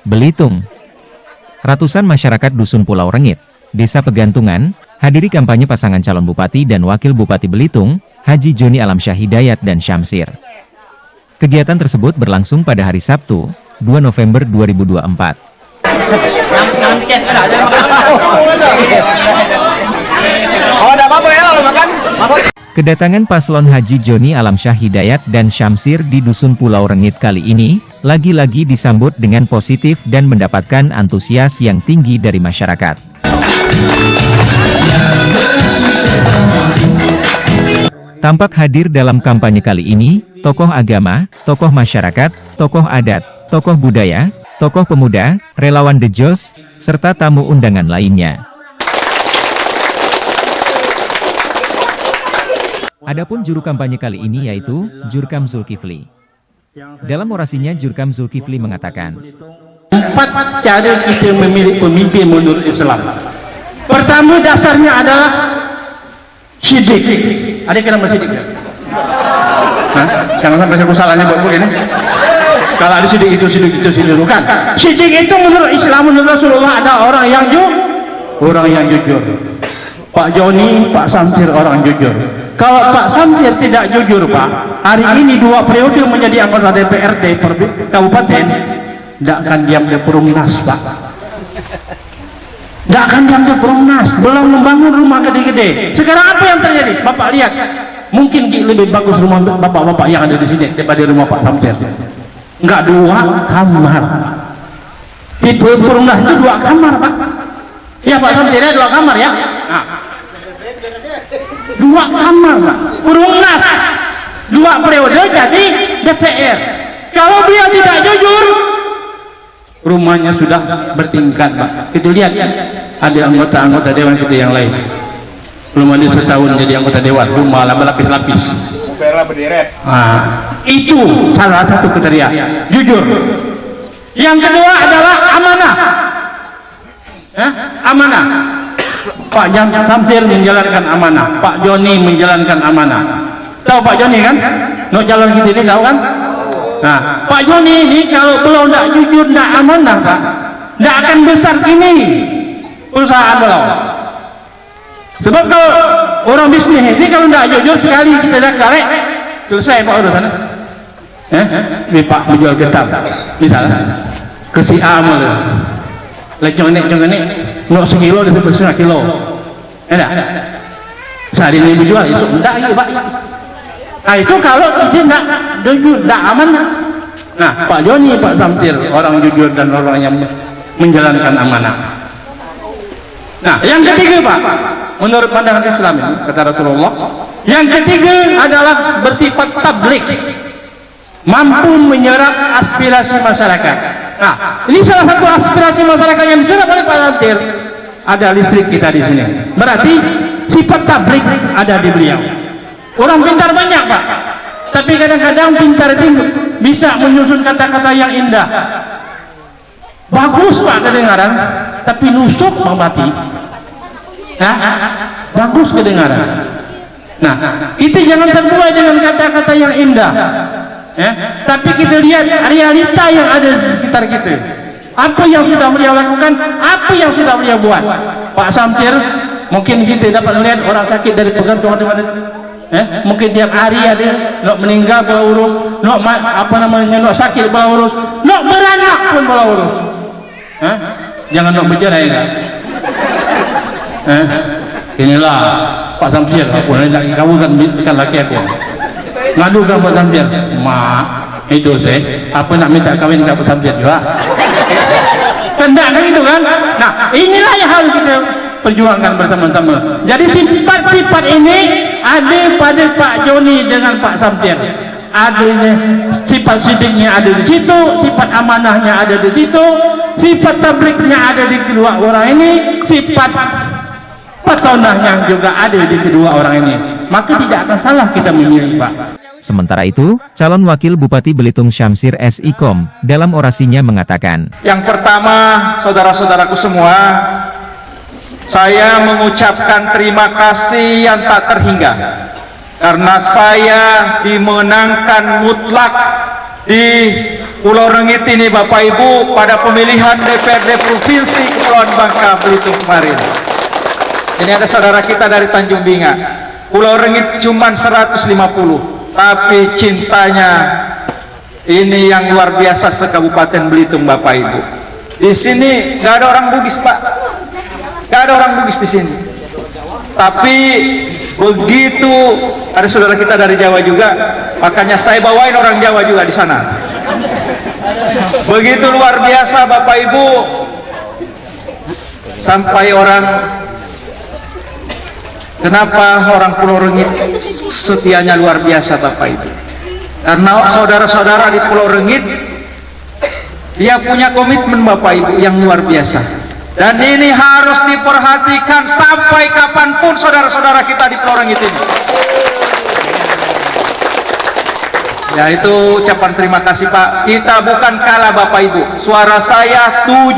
Belitung. Ratusan masyarakat Dusun Pulau Rengit, Desa Pegantungan, hadiri kampanye pasangan calon Bupati dan Wakil Bupati Belitung, Haji Joni Alamsyah Hidayat dan Syamsir. Kegiatan tersebut berlangsung pada hari Sabtu, 2 November 2024. Kedatangan paslon Haji Joni Alamsyah Hidayat dan Syamsir di Dusun Pulau Rengit kali ini, lagi-lagi disambut dengan positif dan mendapatkan antusias yang tinggi dari masyarakat. Tampak hadir dalam kampanye kali ini, tokoh agama, tokoh masyarakat, tokoh adat, tokoh budaya, tokoh pemuda, relawan The Jos, serta tamu undangan lainnya. Adapun juru kampanye kali ini yaitu Jurkam Zulkifli. Dalam orasinya Jurkam Zulkifli mengatakan, 4 cara kita memilih pemimpin menurut Islam. Pertama dasarnya adalah syidik. Ada kira syidik ya? Jangan sampai aku salahnya buat begini. Kalau ada syidik itu bukan. Syidik itu menurut Islam, menurut Rasulullah ada orang yang jujur. Pak Joni, Pak Syamsir orang jujur. Kalau Pak Syamsir tidak jujur Pak, hari ini 2 periode menjadi anggota DPRD kabupaten, tidak akan diam di Perumnas Pak. Tidak akan diam di Perumnas, belum membangun rumah gede-gede. Sekarang apa yang terjadi? Bapak lihat, mungkin lebih bagus rumah bapak-bapak yang ada di sini daripada rumah Pak Syamsir. Enggak 2 kamar. Di Perumnas itu 2 kamar Pak. Ya Pak Syamsir ada 2 kamar ya. Nah. 2 kamar Pak. Perumnas 2 periode jadi DPR. Kalau dia tidak jujur, rumahnya sudah bertingkat Pak. Kita lihat ada anggota dewan kita yang lain belum ada setahun jadi anggota dewan, rumah berlapis-lapis. Itu salah satu kriteria jujur. Yang kedua adalah amanah. Amanah. Pak Syamsir menjalankan amanah, Pak Joni menjalankan amanah. Tahu Pak Joni kan? No jalan kita ini tahu kan? Nah, Pak Joni ini kalau belum tidak jujur, tidak amanah Pak, tidak akan besar ini perusahaan beliau. Sebab kalau orang bisnis ini kalau tidak jujur sekali kita dah karek, selesai Pak urusan. Pak menjual getah, misalnya ke si A malah. Lecong ini, nak sekilo dia sebesar kilo. Ada. Sehari ini menjual, esok tidak ya Pak. Nah itu kalau kita tidak jujur, tidak aman. Nah Pak Joni, Pak Syamsir orang jujur dan orang yang menjalankan amanah. Nah yang ketiga Pak, menurut pandangan Islam ini, kata Rasulullah, yang ketiga adalah bersifat tablik, mampu menyerap aspirasi masyarakat. Nah, ini salah satu aspirasi masyarakat yang diserap oleh Pak Syamsir. Ada listrik kita di sini. Berarti sifat tablik ada di beliau. Orang pintar banyak Pak, tapi kadang-kadang pintar itu bisa menyusun kata-kata yang indah. Bagus Pak kedengaran, tapi nusuk membati. Bagus kedengaran. Nah, kita jangan terbuai dengan kata-kata yang indah. Tapi kita lihat realita yang ada di sekitar kita. Apa yang sudah beliau lakukan, apa yang sudah beliau buat. Pak Syamsir, mungkin kita dapat melihat orang sakit dari pegantungan mana. Mungkin tiap hari ada nak meninggal bola urus, nak nak sakit bola urus, nak beranak pun bola urus. Jangan nak bercerai kan. Inilah Pak Syamsir, apa nak kawinkan bukan laki aku. Ngadu ke Pak Syamsir, mak itu saya apa nak minta kawin ke Pak Syamsir juga. Tidak kan itu kan. Nah inilah yang harus kita perjuangkan bersama-sama. Jadi sifat-sifat ini ada pada Pak Joni dengan Pak Syamsir. Adanya sifat sidiknya ada di situ, sifat amanahnya ada di situ, sifat tabliknya ada di kedua orang ini, sifat petonahnya juga ada di kedua orang ini. Maka tidak akan salah kita memilih Pak. Sementara itu, calon wakil Bupati Belitung Syamsir S.I.Kom dalam orasinya mengatakan, yang pertama, saudara-saudaraku semua, saya mengucapkan terima kasih yang tak terhingga karena saya dimenangkan mutlak di Pulau Rengit ini Bapak Ibu pada pemilihan DPRD Provinsi Kepulauan Bangka Belitung kemarin. Ini ada saudara kita dari Tanjung Binga. Pulau Rengit cuma 150, tapi cintanya ini yang luar biasa se-Kabupaten Belitung Bapak Ibu. Di sini nggak ada orang Bugis Pak, nggak ada orang Bugis di sini. Tapi begitu ada saudara kita dari Jawa juga, makanya saya bawain orang Jawa juga di sana. Begitu luar biasa Bapak Ibu, sampai orang, kenapa orang Pulau Rengit setianya luar biasa Bapak Ibu? Karena saudara-saudara di Pulau Rengit, dia punya komitmen Bapak Ibu yang luar biasa, dan ini harus diperhatikan sampai kapanpun saudara-saudara kita di Pulau Rengit ini. Ya, itu ucapan terima kasih Pak. Kita bukan kalah Bapak Ibu. Suara saya 7.000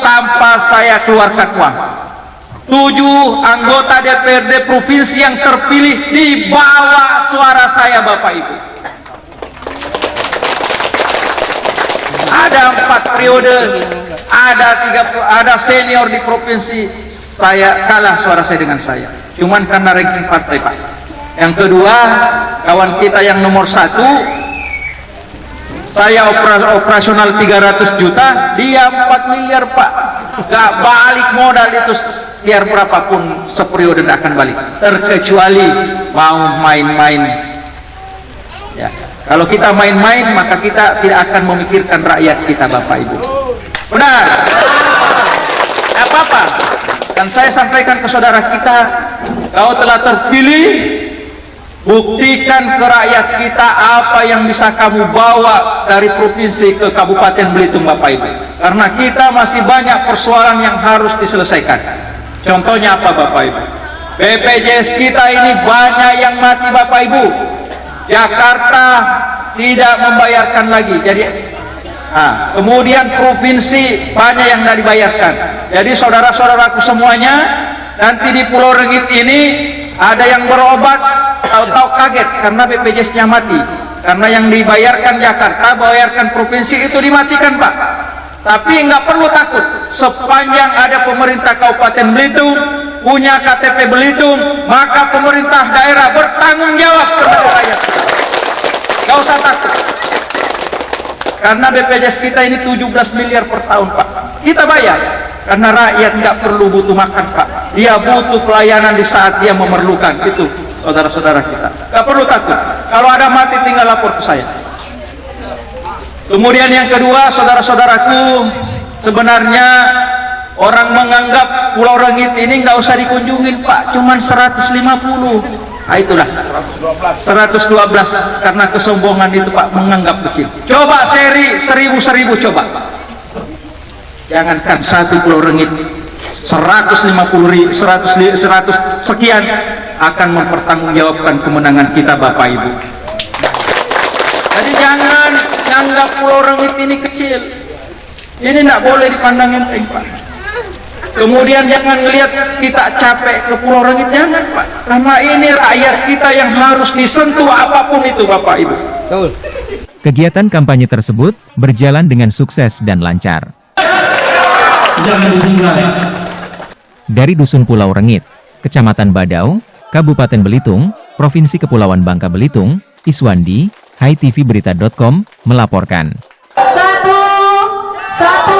tanpa saya keluarkan uang. 7 anggota DPRD provinsi yang terpilih di bawah suara saya Bapak Ibu. Ada 4 periode, ada senior di provinsi, saya kalah suara saya dengan saya. Cuman karena ranking partai Pak. Yang kedua, kawan kita yang nomor 1, saya operasional 300 juta, dia 4 miliar Pak. Gak balik modal itu, biar berapapun seperiode tidak akan balik, terkecuali mau main-main. Ya, kalau kita main-main maka kita tidak akan memikirkan rakyat kita Bapak Ibu. Benar? Apa-apa? Dan saya sampaikan ke saudara kita, kau telah terpilih. Buktikan ke rakyat kita apa yang bisa kamu bawa dari provinsi ke Kabupaten Belitung Bapak Ibu. Karena kita masih banyak persoalan yang harus diselesaikan. Contohnya apa Bapak Ibu? BPJS kita ini banyak yang mati Bapak Ibu. Jakarta tidak membayarkan lagi. Jadi kemudian provinsi banyak yang tidak dibayarkan. Jadi saudara-saudaraku semuanya, nanti di Pulau Rengit ini ada yang berobat tahu-tahu kaget karena BPJS-nya mati, karena yang dibayarkan Jakarta, bayarkan provinsi itu dimatikan Pak. Tapi nggak perlu takut, sepanjang ada pemerintah Kabupaten Belitung punya KTP Belitung, maka pemerintah daerah bertanggung jawab kepada rakyat. Nggak usah takut, karena BPJS kita ini 17 miliar per tahun Pak, kita bayar. Karena rakyat nggak perlu butuh makan Pak, dia butuh pelayanan di saat dia memerlukan. Itu saudara-saudara kita, nggak perlu takut. Kalau ada mati tinggal lapor ke saya. Kemudian yang kedua, saudara-saudaraku, sebenarnya orang menganggap Pulau Rengit ini nggak usah dikunjungin Pak, cuman 150. Nah itulah 112, karena kesombongan itu Pak, menganggap kecil. Coba seri 1000 coba. Jangankan satu Pulau Rengit, 150 100 sekian akan mempertanggungjawabkan kemenangan kita Bapak Ibu. Jadi jangan anggap Pulau Rengit ini kecil. Ini tidak boleh dipandang enteng Pak. Kemudian jangan melihat kita capek ke Pulau Rengit, jangan Pak. Karena ini rakyat kita yang harus disentuh apapun itu Bapak Ibu. Kegiatan kampanye tersebut berjalan dengan sukses dan lancar. Dari Dusun Pulau Rengit, Kecamatan Badau, Kabupaten Belitung, Provinsi Kepulauan Bangka Belitung, Iswandi, HiTVBerita.com melaporkan. Satu.